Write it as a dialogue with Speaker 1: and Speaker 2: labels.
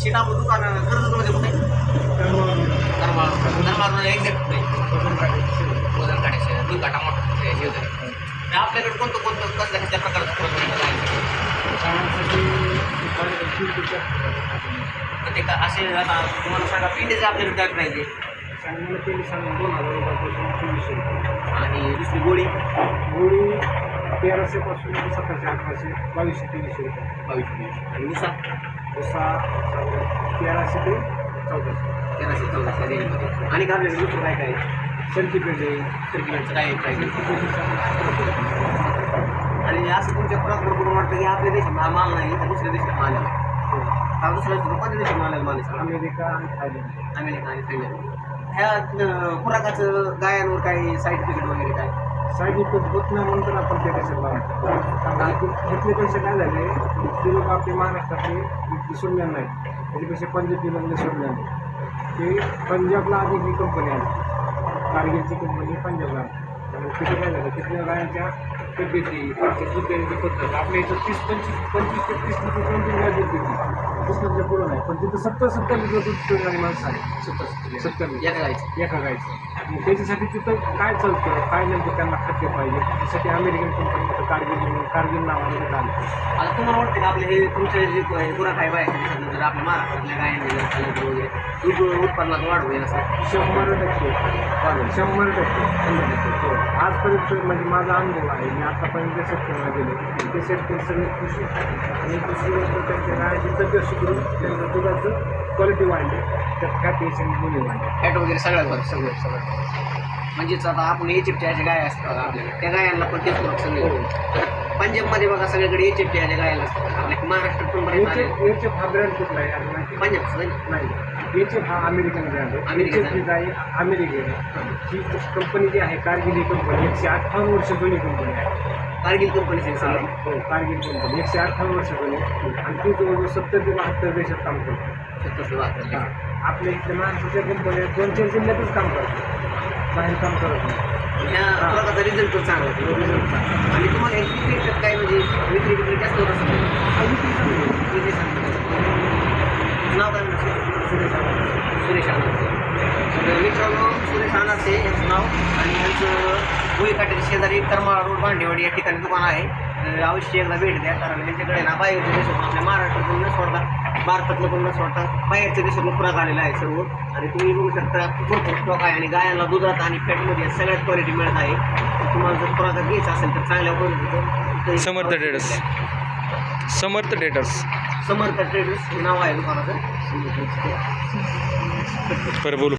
Speaker 1: seat आपलं दुकान कर्जतमध्ये कुठे धर्मावर एक्झॅक्ट वजन काढायचं दूध काटा मोठा आपल्याकडे कोणतं कसल्या कसल्या प्रकारचं ते का असे आता तुम्हाला सांगा पिंडीचे आपल्याकडे काय प्राईज आहे
Speaker 2: मला केली सांगा 2000 रुपयापासून 2400 रुपये
Speaker 1: आणि दुसरी गोळी
Speaker 2: गोळी 1300 पासून 1700 1800 2200 2300 रुपये
Speaker 1: 2200 आणि उसा
Speaker 2: 1300 ते 1400
Speaker 1: 1300-1400 रेंजमध्ये आणि का आपल्याकडे दुसरं काय काय
Speaker 2: सेंटीपेड आहे
Speaker 1: सर्टिफिकेटचं काय प्राईज आणि असं तुमच्या प्रॉपर वाटतं की आपल्या देशात हा माल नाही तर दुसऱ्या देशात माल आहे हा दुसऱ्या देशात कोणत्या देशात माल आहे माल आहे
Speaker 2: अमेरिका आणि थायलंड
Speaker 1: अमेरिका आणि थायलंड ह्या खुराकाचं गायांवर काही साईड इफेक्ट वगैरे काय
Speaker 2: साईड इफेक्ट होत नाही म्हणून आपण ते देशात लावतो घेतल्यापेक्षा काय झाले ते लोक आपले महाराष्ट्रातले सोडल्या नाही त्याच्यापेक्षा पंजाबमध्ये सोडल्या नाही ते पंजाबला आधी ही कंपनी आली कारगिलची कंपनी पंजाबला आली त्यामुळे तिथे काय झालं तिथल्या गायांच्या पद्धती त्यांच्या दुधाची पद्धत आपल्या इथं 25 ते 30 लिटर 2 गाय दूध देते 30 लिटर पुढं नाही पण तिथं 70 लिटर दूध पिणारी माणसं आहे 70 एका गायचं मग त्याच्यासाठी तिथं काय चालतं काय नेमकं त्यांना खाद्य पाहिजे त्यासाठी अमेरिकन कंपनी कारगिल नावाने तिथं आलं
Speaker 1: आता तुम्हाला वाटतं का आपले हे तुमचे जे खुराक आहे बाहेर जर आपल्या महाराष्ट्रातल्या गायांनी जर खाल्लं वगैरे दूध उत्पादनात वाढ होईल असं
Speaker 2: 100% 100% आजपर्यंत म्हणजे माझा अनुभव आहे मी आतापर्यंत जे शेतकऱ्यांना गेलो ते शेतकरी सगळे खुश आहेत आणि दुसरी गोष्ट त्यांच्या गायची तब्येत सुधरून त्यांचं दुधाचं क्वालिटी वाढली त्यात फॅट पेशंट गुन्हे वाढले
Speaker 1: फॅट वगैरे सगळं
Speaker 2: सगळं
Speaker 1: म्हणजेच आता आपण इजिप्टच्या गाय असतात आपल्याला त्या गायांना पण तेच खुराक सगळे पंजाबमध्ये बघा सगळीकडे इजिप्टच्या गायला असतात आपल्या महाराष्ट्रात पण बरेच
Speaker 2: याचे हा ब्रँड कुठला आहे
Speaker 1: पंजाब
Speaker 2: नाही याचे हा अमेरिकन ब्रँड आहे
Speaker 1: अमेरिकन
Speaker 2: गाय अमेरिकन ही कंपनी जी आहे कारगिल ही कंपनी 158 वर्ष जुनी कंपनी आहे
Speaker 1: कारगिल कंपनीचे सगळं
Speaker 2: हो कारगिल कंपनी 158 वर्ष जुनी आणि ती जवळजवळ 70 ते 72 देशात काम करते आपल्या इथल्या महाराष्ट्राच्या कंपन्या 2-4 जिल्ह्यातच काम करतात बाहेर काम करत नाही
Speaker 1: ह्या खुराकाचा रिझल्ट पण चांगला होतो
Speaker 2: रिझल्ट चांगला
Speaker 1: आणि तुम्हाला विक्री काय म्हणजे विक्री जास्त होत असेल विक्री नाव काय म्हणतो सुरेश अनारसे मित्रांनो सुरेश अनारसे यांचं नाव आणि यांचं गोळी काट्याच्या शेजारी करमाळा रोड भांडेवाडी या ठिकाणी दुकान आहे अवश्य एकदा भेट द्या कारण त्यांच्याकडे ना बाहेरच्या देशातून आपल्या महाराष्ट्रातून न सोडता भारतातलं पण न सोडता बाहेरच्या देशातून खुराक आलेला आहे सर्व आणि तुम्ही बघू शकता भरपूर स्टॉक आहे आणि गायांना दुधात आणि फॅटमध्ये सगळ्यात क्वालिटी मिळत आहे तुम्हाला जर खुराकात घ्यायचं असेल तर चांगल्या क्वालिटीचं समर्थ ट्रेडर्स हे नाव आहे दुकानाचं
Speaker 3: बरं बोलू